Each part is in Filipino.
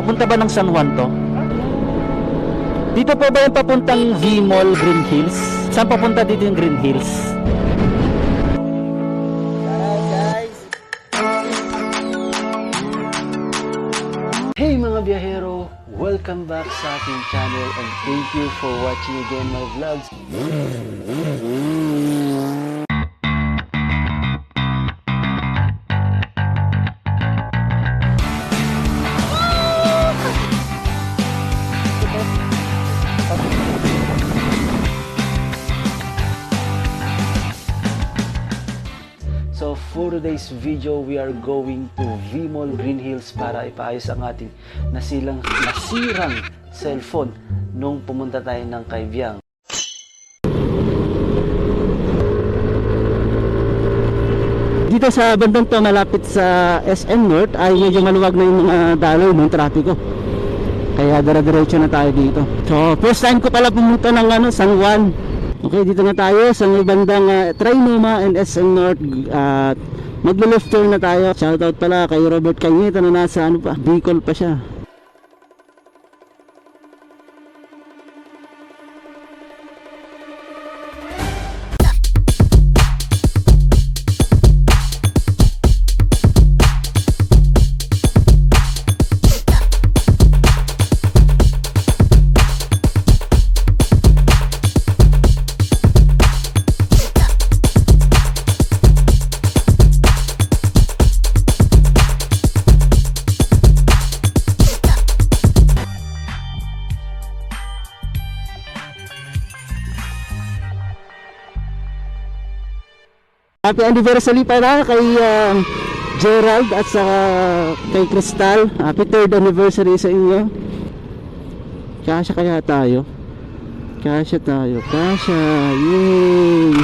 Papunta ba ng San Juan to? Dito po ba yung papuntang V-Mall Green Hills? Saan papunta dito yung Green Hills? Hello guys! Hey mga biyahero! Welcome back sa ating channel and thank you for watching again my vlogs. So for today's video, we are going to V-Mall Green Hills para ipaayos ang ating nasirang cellphone nung pumunta tayo ng Kaibiyang. Dito sa bandang to, malapit sa SM North, ay medyo maluwag na yung mga daloy ng trapiko. Kaya dire-diretso na tayo dito. So first time ko pala pumunta ng San Juan. Okay, dito na tayo sa may bandang Trinoma and SM North. Maglo-left turn na tayo. Shoutout pala kay Robert Cañeta na nasa Bicol pa siya. Happy anniversary pala kay Gerald at saka kay Crystal. Happy 3rd anniversary sa inyo. Kasya kaya tayo. Kasya tayo. Kasya. Yay!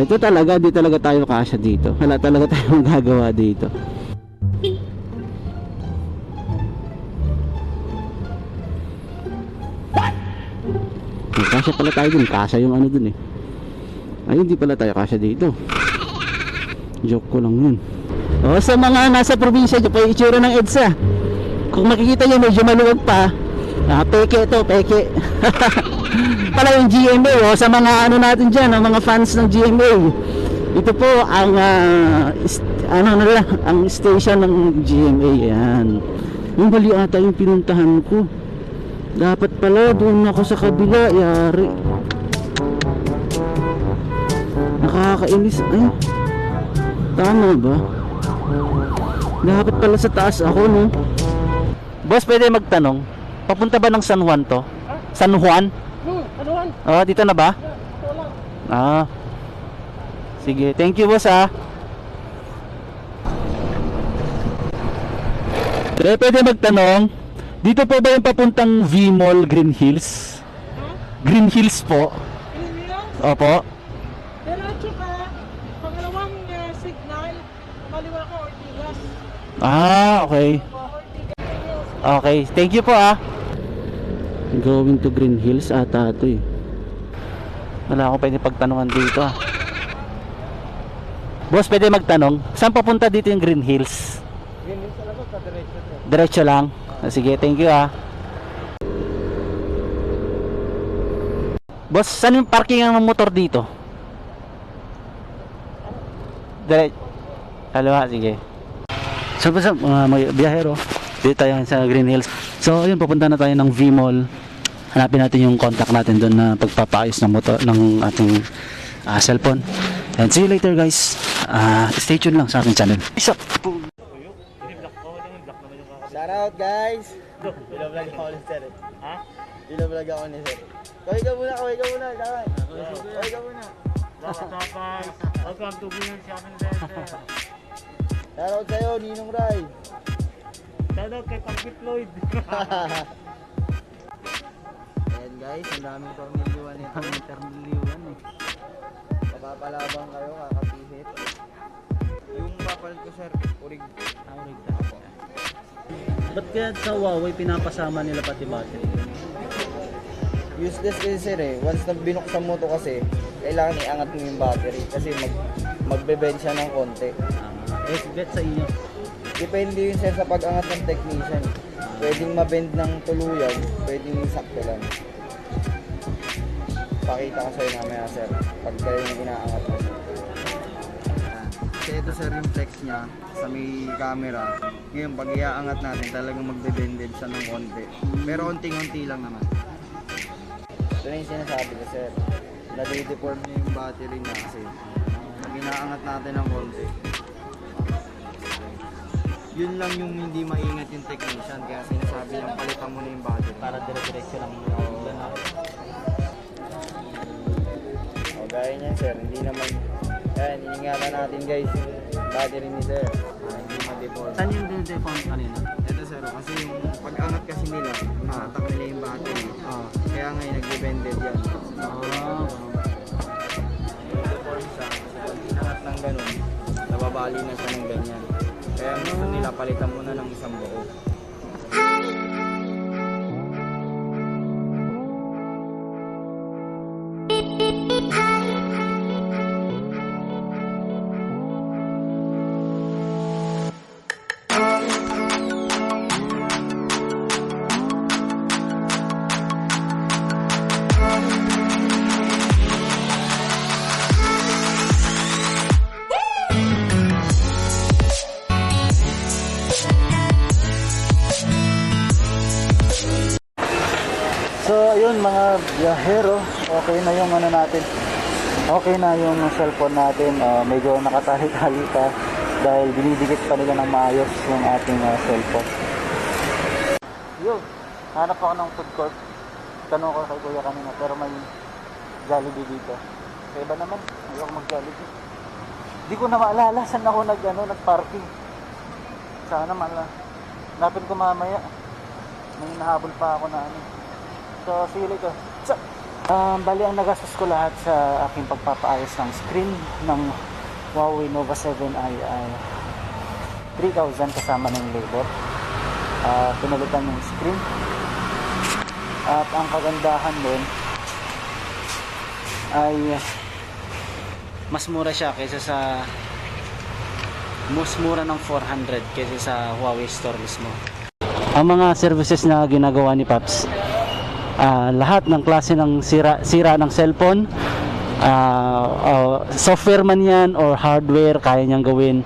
Ito talaga, di talaga tayo kasya dito. Wala talaga tayong gagawa dito. Kasya pala tayo dun. Kasya yung dun eh. Ay, hindi pala tayo kasya dito. Joke ko lang yun. O, sa mga nasa probinsya, ito pa yung itsura ng EDSA. Kung makikita nyo, medyo maluwag pa. Peke to, peke. Pala yung GMA, o, sa mga natin dyan, ang mga fans ng GMA. Ito po ang ang station ng GMA. Yan. Yung bali ata yung pinuntahan ko. Dapat pala doon ako sa kabila. Yari. Nakakainis. Ay, tama ba? Dapat pala sa taas ako, no? Boss, pwede magtanong, papunta ba ng San Juan to? San Juan? San Juan? Oh, dito na ba? Ito lang. Ah, sige, thank you boss ah. Pwede magtanong, dito po ba yung papuntang V-Mall Green Hills? Green Hills po. Opo. Diretso ka, pangalawang signal, kaliwa ka Ortigas. Ah, okay. Okay, thank you po ah. Going to Green Hills ata ito eh. Wala akong pwede pagtanungan dito ah. Boss, pwede magtanong, saan papunta dito yung Green Hills? Green Hills alam mo, diretso to. Diretso lang? Sige, thank you ah. Boss, saan yung parking ng motor dito? Kaliwa, sige. So, basta mga biyahero, dito tayo sa Green Hills. So, ayun, papunta na tayo ng V-Mall. Hanapin natin yung contact natin doon na pagpapaayos ng motor ng ating cellphone. And see you later guys. Stay tuned lang sa aking channel. Peace out. Shout out guys! Ilablog ako ni Sir. Ha? Ilablog ako ni Sir. Kaway ka muna, kaway ka muna. Kaway ka muna. What's up guys? Welcome to Green Shopping Center. Shout out sa'yo, Ninong Rai. Shout out kay Pagkit Lloyd. Ayan guys, ang daming tornilyoan nito. Interliwan eh. Papapalabang kayo, kakapihit. Yung papalit ko sir, urig. Urig talaga. Ba't kaya sa Huawei pinapasama nila pati battery? Useless kasi sir eh. Once na binuksan mo to kasi, kailangan iangat mo yung battery kasi magbe-bend siya ng konti. Bet sa inyo. Depende yun sir sa pag-angat ng technician. Pwedeng mabend ng tuluyan, pwedeng sakto lang. Pakita ko sa'yo mamaya sir, pag kayo yung inaangat mo. Kasi ito sir yung flex niya sa may camera. Ngayon pag iaangat natin talagang magbe-bended siya ng konti. Pero konting-konti lang naman. Ito na yung sinasabi ko sir. Na-deform niya yung battery niya kasi pag inaangat natin ng konti. Yun lang yung hindi maingat yung technician kaya sinasabi niyang palitan mo na yung battery. Para dire-diretso lang mo. O gaya niyan sir, hindi naman. Ayan, iningatan natin guys yung battery ni sir. Hindi ma-deform. Saan yung deform kanina? Ito sir, kasi yung pag-angat kasi nila, nakatak nila yung battery. Kaya ngayon nagbe-bended yan. Deform siya, kasi pag inangat ng ganun, nababali na siya ng ganyan. Kaya gusto nila palitan mo na ng isang buo. So ayun mga biyahero, okay na yung ano natin. Okay na yung cellphone natin. Medyo nakatali-tali pa dahil dinidikit pa nila ng maayos yung ating cellphone. Yun, hanap ako ng food court. Tanong ko kay kuya kanina pero may Jollibee dito. Kaya ba naman, ayoko mag-Jollibee. Di ko na maalala saan ako nag-parking. Sana hanapin ko mamaya. May nahabol pa ako na ano. So, see you later. So, bali ang nagastos ko lahat sa aking pagpapaayos ng screen ng Huawei Nova 7i ay 3,000 kasama ng labor. Pinalitan yung screen. At ang kagandahan nun ay mas mura siya kaysa sa mas mura ng 400 kaysa sa Huawei store mismo. Ang mga services na ginagawa ni Paps, lahat ng klase ng sira ng cellphone, software man yan or hardware, kaya niyang gawin.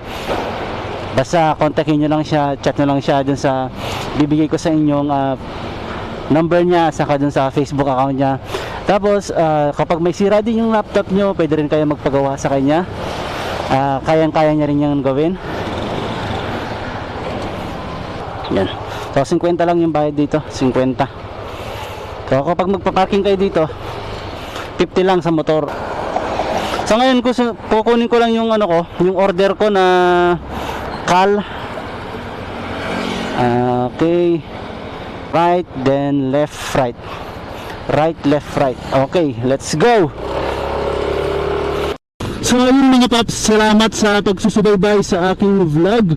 Basta kontakin nyo lang siya, chat nyo lang siya dun sa bibigay ko sa inyong number niya, saka dun sa Facebook account niya. Tapos kapag may sira din yung laptop nyo, pwede rin kayo magpagawa sa kanya. Kayang-kaya niya rin yung gawin. Yan. So 50 lang yung bayad dito, 50. So kapag magpa-parking kayo dito, 50 lang sa motor. So ngayon kukunin ko lang yung yung order ko na call. Okay. Right, then left, right. Right, left, right. Okay, let's go. So ayun mga Paps, salamat sa pagsusubaybay sa aking vlog.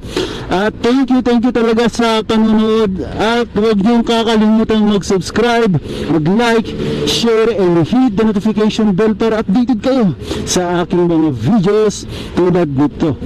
At thank you talaga sa panonood. At huwag niyong kakalimutan mag-subscribe, mag-like, share, and hit the notification bell para updated kayo sa aking mga videos tulad nito.